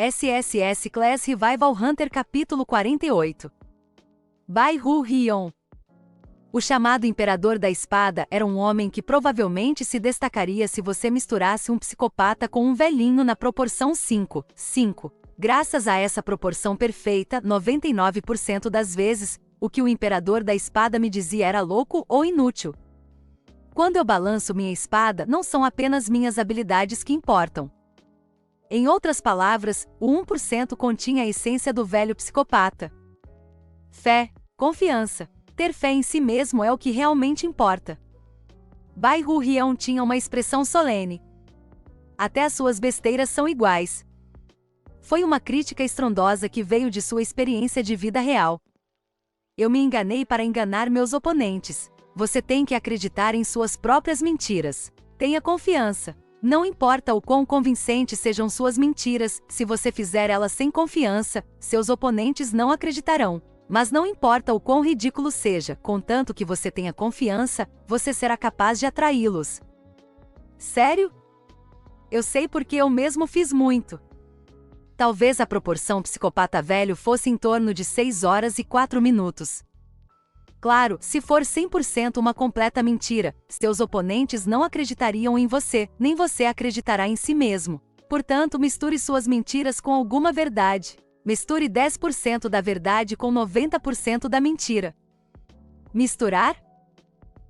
SSS Class Revival Hunter Capítulo 48. Bai Hu Hyun. O chamado Imperador da Espada era um homem que provavelmente se destacaria se você misturasse um psicopata com um velhinho na proporção 5:5. Graças a essa proporção perfeita, 99% das vezes, o que o Imperador da Espada me dizia era louco ou inútil. Quando eu balanço minha espada, não são apenas minhas habilidades que importam. Em outras palavras, o 1% continha a essência do velho psicopata. Fé, confiança. Ter fé em si mesmo é o que realmente importa. Bai Hu Hyun tinha uma expressão solene. Até as suas besteiras são iguais. Foi uma crítica estrondosa que veio de sua experiência de vida real. Eu me enganei para enganar meus oponentes. Você tem que acreditar em suas próprias mentiras. Tenha confiança. Não importa o quão convincentes sejam suas mentiras, se você fizer elas sem confiança, seus oponentes não acreditarão. Mas não importa o quão ridículo seja, contanto que você tenha confiança, você será capaz de atraí-los. Sério? Eu sei porque eu mesmo fiz muito. Talvez a proporção psicopata velho fosse em torno de 6 horas e 4 minutos. Claro, se for 100% uma completa mentira, seus oponentes não acreditariam em você, nem você acreditará em si mesmo. Portanto, misture suas mentiras com alguma verdade. Misture 10% da verdade com 90% da mentira. Misturar?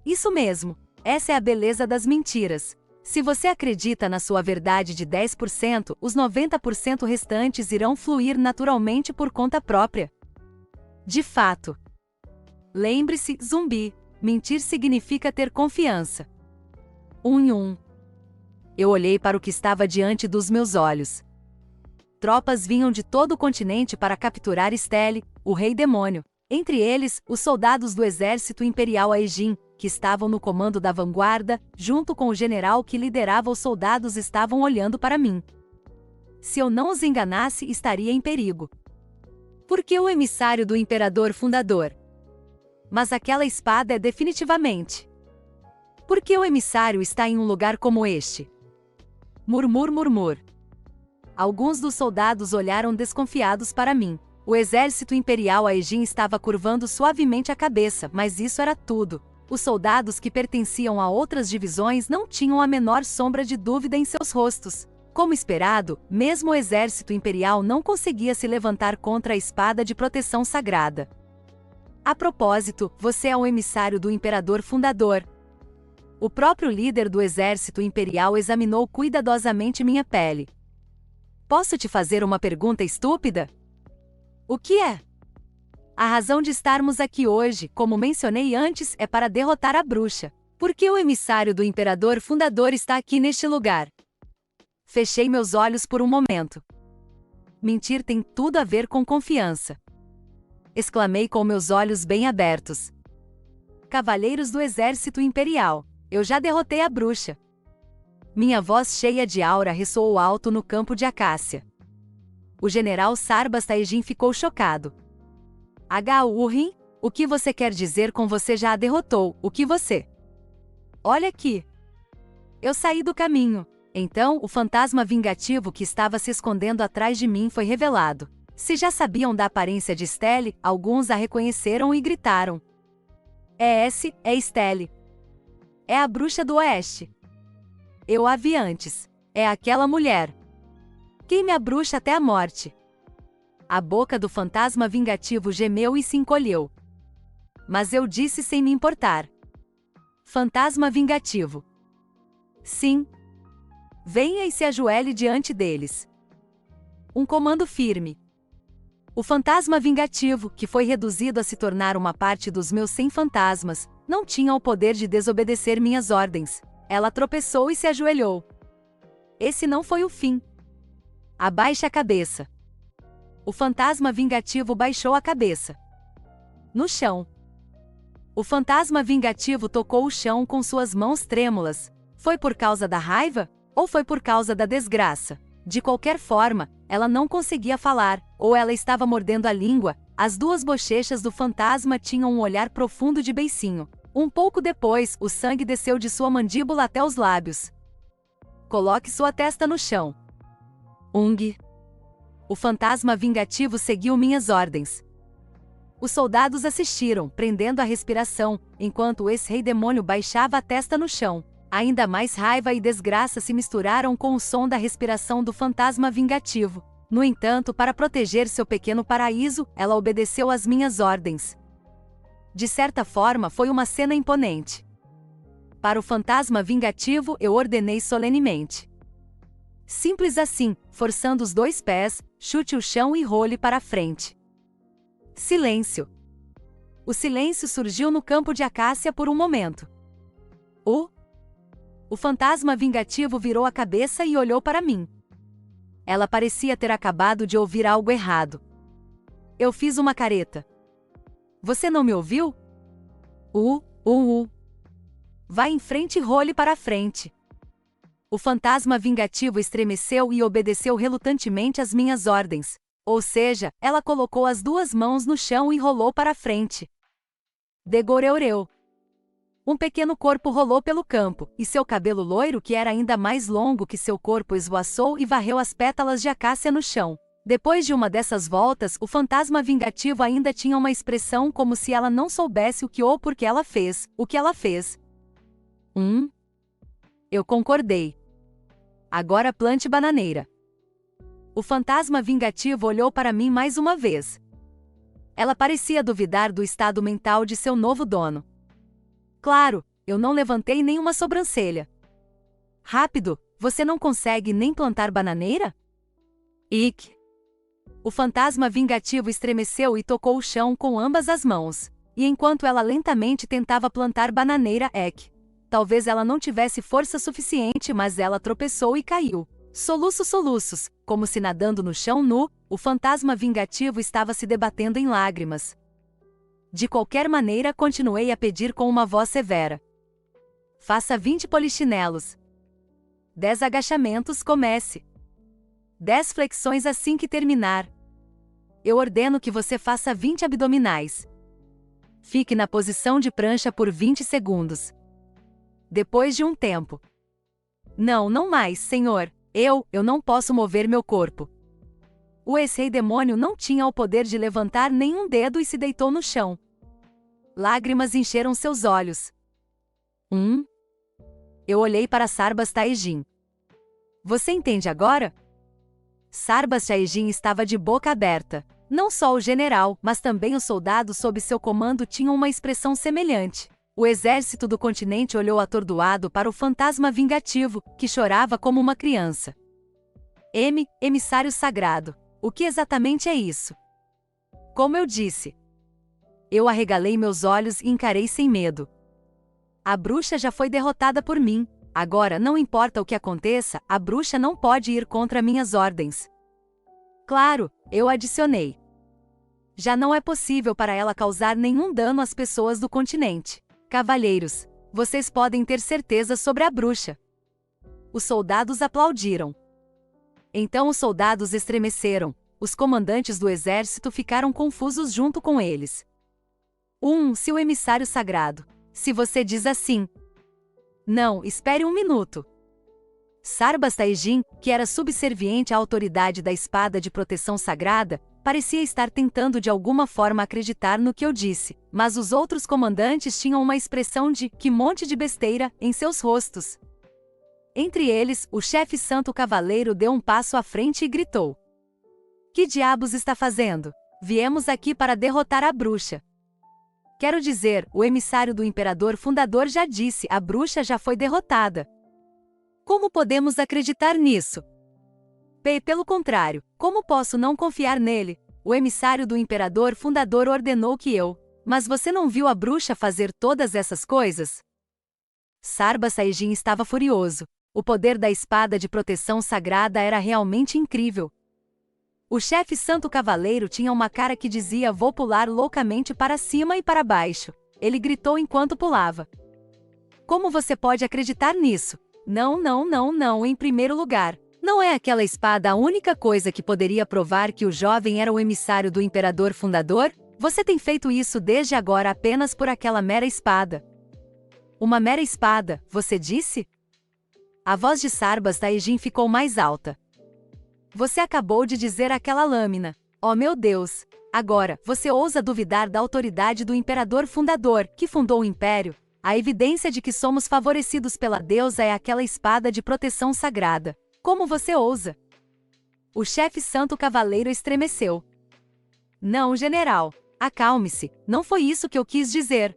Isso mesmo. Essa é a beleza das mentiras. Se você acredita na sua verdade de 10%, os 90% restantes irão fluir naturalmente por conta própria. De fato. Lembre-se, zumbi. Mentir significa ter confiança. 1 em 1. Eu olhei para o que estava diante dos meus olhos. Tropas vinham de todo o continente para capturar Stele, o rei demônio. Entre eles, os soldados do exército imperial Aegin, que estavam no comando da vanguarda, junto com o general que liderava os soldados, estavam olhando para mim. Se eu não os enganasse, estaria em perigo. Por que o emissário do imperador fundador? Mas aquela espada é definitivamente. Por que o emissário está em um lugar como este? Murmur, murmur. Alguns dos soldados olharam desconfiados para mim. O exército imperial Aegin estava curvando suavemente a cabeça, mas isso era tudo. Os soldados que pertenciam a outras divisões não tinham a menor sombra de dúvida em seus rostos. Como esperado, mesmo o exército imperial não conseguia se levantar contra a espada de proteção sagrada. A propósito, você é o emissário do imperador fundador. O próprio líder do exército imperial examinou cuidadosamente minha pele. Posso te fazer uma pergunta estúpida? O que é? A razão de estarmos aqui hoje, como mencionei antes, é para derrotar a bruxa. Por que o emissário do imperador fundador está aqui neste lugar? Fechei meus olhos por um momento. Mentir tem tudo a ver com confiança. Exclamei com meus olhos bem abertos. Cavaleiros do exército imperial, eu já derrotei a bruxa. Minha voz cheia de aura ressoou alto no campo de acácia. O general Sarbas Aegin ficou chocado. Urim, o que você quer dizer com você já a derrotou? O que você? Olha aqui. Eu saí do caminho. Então, o fantasma vingativo que estava se escondendo atrás de mim foi revelado. Se já sabiam da aparência de Stele, alguns a reconheceram e gritaram. É Stele. É a bruxa do oeste. Eu a vi antes. É aquela mulher. Queime a bruxa até a morte. A boca do fantasma vingativo gemeu e se encolheu. Mas eu disse sem me importar. Fantasma vingativo. Sim. Venha e se ajoelhe diante deles. Um comando firme. O fantasma vingativo, que foi reduzido a se tornar uma parte dos meus 100 fantasmas, não tinha o poder de desobedecer minhas ordens. Ela tropeçou e se ajoelhou. Esse não foi o fim. Abaixe a cabeça. O fantasma vingativo baixou a cabeça. No chão. O fantasma vingativo tocou o chão com suas mãos trêmulas. Foi por causa da raiva? Ou foi por causa da desgraça? De qualquer forma, ela não conseguia falar, ou ela estava mordendo a língua. As duas bochechas do fantasma tinham um olhar profundo de beicinho. Um pouco depois, o sangue desceu de sua mandíbula até os lábios. Coloque sua testa no chão. Ung. O fantasma vingativo seguiu minhas ordens. Os soldados assistiram, prendendo a respiração, enquanto o ex-rei demônio baixava a testa no chão. Ainda mais raiva e desgraça se misturaram com o som da respiração do fantasma vingativo. No entanto, para proteger seu pequeno paraíso, ela obedeceu às minhas ordens. De certa forma, foi uma cena imponente. Para o fantasma vingativo, eu ordenei solenemente. Simples assim, forçando os 2 pés, chute o chão e role para a frente. Silêncio. O silêncio surgiu no campo de acácia por um momento. O fantasma vingativo virou a cabeça e olhou para mim. Ela parecia ter acabado de ouvir algo errado. Eu fiz uma careta. Você não me ouviu? Vá em frente e role para a frente. O fantasma vingativo estremeceu e obedeceu relutantemente às minhas ordens. Ou seja, ela colocou as 2 mãos no chão e rolou para a frente. Degoreureu. Um pequeno corpo rolou pelo campo, e seu cabelo loiro, que era ainda mais longo que seu corpo, esvoaçou e varreu as pétalas de acácia no chão. Depois de uma dessas voltas, o fantasma vingativo ainda tinha uma expressão como se ela não soubesse o que ou por que ela fez, o que ela fez. Eu concordei. Agora plante bananeira. O fantasma vingativo olhou para mim mais uma vez. Ela parecia duvidar do estado mental de seu novo dono. Claro, eu não levantei nenhuma sobrancelha. Rápido, você não consegue nem plantar bananeira? Ick. O fantasma vingativo estremeceu e tocou o chão com ambas as mãos. E enquanto ela lentamente tentava plantar bananeira, talvez ela não tivesse força suficiente, mas ela tropeçou e caiu. Soluços, como se nadando no chão nu, o fantasma vingativo estava se debatendo em lágrimas. De qualquer maneira, continuei a pedir com uma voz severa. Faça 20 polichinelos. 10 agachamentos, comece. 10 flexões assim que terminar. Eu ordeno que você faça 20 abdominais. Fique na posição de prancha por 20 segundos. Depois de um tempo. Não mais, senhor. Eu não posso mover meu corpo. O ex-rei demônio não tinha o poder de levantar nenhum dedo e se deitou no chão. Lágrimas encheram seus olhos. Eu olhei para Sarbas Taejin. Você entende agora? Sarbas Taejin estava de boca aberta. Não só o general, mas também os soldados sob seu comando tinham uma expressão semelhante. O exército do continente olhou atordoado para o fantasma vingativo, que chorava como uma criança. Emissário sagrado. O que exatamente é isso? Como eu disse. Eu arregalei meus olhos e encarei sem medo. A bruxa já foi derrotada por mim. Agora, não importa o que aconteça, a bruxa não pode ir contra minhas ordens. Claro, eu adicionei. Já não é possível para ela causar nenhum dano às pessoas do continente. Cavalheiros, vocês podem ter certeza sobre a bruxa. Os soldados aplaudiram. Então os soldados estremeceram. Os comandantes do exército ficaram confusos junto com eles. Se o emissário sagrado. Se você diz assim. Não, espere um minuto. Sarbas Taejin, que era subserviente à autoridade da espada de proteção sagrada, parecia estar tentando de alguma forma acreditar no que eu disse, mas os outros comandantes tinham uma expressão de "que monte de besteira" em seus rostos. Entre eles, o chefe Santo Cavaleiro deu um passo à frente e gritou: Que diabos está fazendo? Viemos aqui para derrotar a bruxa. Quero dizer, o emissário do imperador fundador já disse, a bruxa já foi derrotada. Como podemos acreditar nisso? Pelo contrário, como posso não confiar nele? O emissário do imperador fundador ordenou que eu... Mas você não viu a bruxa fazer todas essas coisas? Sarbas Taejin estava furioso. O poder da espada de proteção sagrada era realmente incrível. O chefe Santo Cavaleiro tinha uma cara que dizia vou pular loucamente para cima e para baixo. Ele gritou enquanto pulava. Como você pode acreditar nisso? Não, em primeiro lugar. Não é aquela espada a única coisa que poderia provar que o jovem era o emissário do imperador fundador? Você tem feito isso desde agora apenas por aquela mera espada. Uma mera espada, você disse? A voz de Sarbas Taejin ficou mais alta. Você acabou de dizer aquela lâmina. Oh meu Deus! Agora, você ousa duvidar da autoridade do imperador fundador, que fundou o império? A evidência de que somos favorecidos pela deusa é aquela espada de proteção sagrada. Como você ousa? O chefe santo cavaleiro estremeceu. Não, general. Acalme-se, não foi isso que eu quis dizer.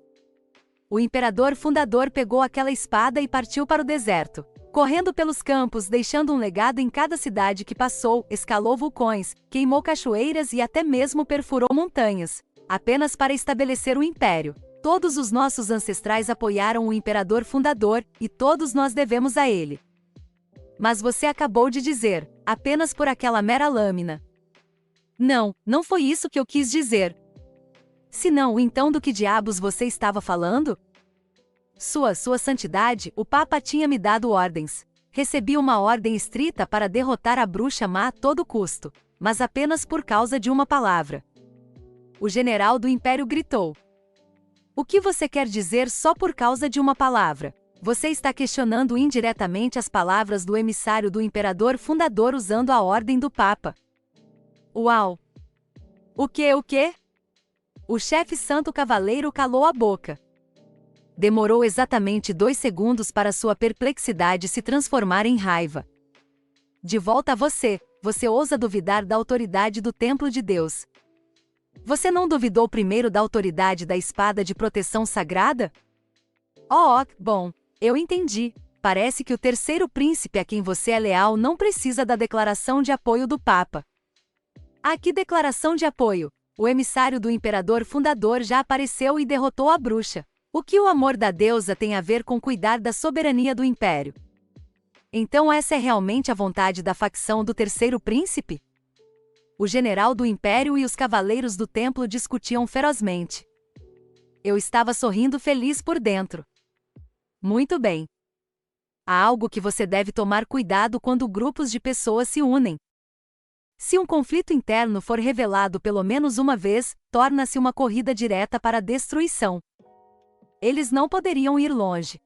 O imperador fundador pegou aquela espada e partiu para o deserto. Correndo pelos campos, deixando um legado em cada cidade que passou, escalou vulcões, queimou cachoeiras e até mesmo perfurou montanhas, apenas para estabelecer o império. Todos os nossos ancestrais apoiaram o imperador fundador, e todos nós devemos a ele. Mas você acabou de dizer, apenas por aquela mera lâmina. Não, não foi isso que eu quis dizer. Se não, então do que diabos você estava falando? Sua Santidade, o Papa tinha me dado ordens. Recebi uma ordem estrita para derrotar a bruxa má a todo custo, mas apenas por causa de uma palavra. O general do Império gritou. O que você quer dizer só por causa de uma palavra? Você está questionando indiretamente as palavras do emissário do imperador fundador usando a ordem do Papa. Uau! O quê? O chefe santo cavaleiro calou a boca. Demorou exatamente 2 segundos para sua perplexidade se transformar em raiva. De volta a você ousa duvidar da autoridade do templo de Deus. Você não duvidou primeiro da autoridade da espada de proteção sagrada? Bom, eu entendi. Parece que o terceiro príncipe a quem você é leal não precisa da declaração de apoio do Papa. Ah, que declaração de apoio! O emissário do imperador fundador já apareceu e derrotou a bruxa. O que o amor da deusa tem a ver com cuidar da soberania do império? Então essa é realmente a vontade da facção do terceiro príncipe? O general do império e os cavaleiros do templo discutiam ferozmente. Eu estava sorrindo feliz por dentro. Muito bem. Há algo que você deve tomar cuidado quando grupos de pessoas se unem. Se um conflito interno for revelado pelo menos uma vez, torna-se uma corrida direta para a destruição. Eles não poderiam ir longe.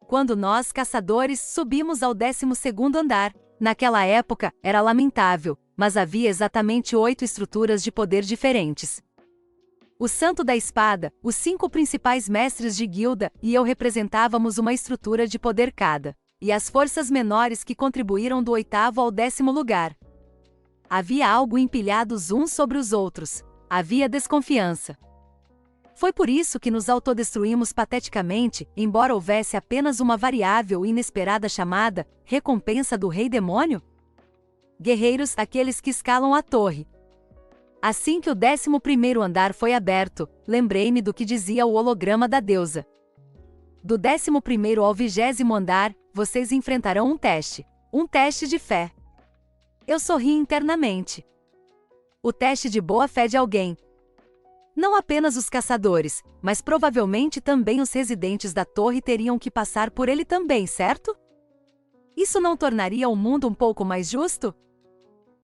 Quando nós, caçadores, subimos ao 12º andar, naquela época, era lamentável, mas havia exatamente 8 estruturas de poder diferentes. O Santo da Espada, os 5 principais mestres de guilda, e eu representávamos uma estrutura de poder cada, e as forças menores que contribuíram do 8º ao 10º lugar. Havia algo empilhados uns sobre os outros. Havia desconfiança. Foi por isso que nos autodestruímos pateticamente, embora houvesse apenas uma variável inesperada chamada recompensa do Rei Demônio? Guerreiros, aqueles que escalam a torre. Assim que o 11º andar foi aberto, lembrei-me do que dizia o holograma da deusa. Do 11º ao 20º andar, vocês enfrentarão um teste de fé. Eu sorri internamente. O teste de boa fé de alguém. Não apenas os caçadores, mas provavelmente também os residentes da torre teriam que passar por ele também, certo? Isso não tornaria o mundo um pouco mais justo?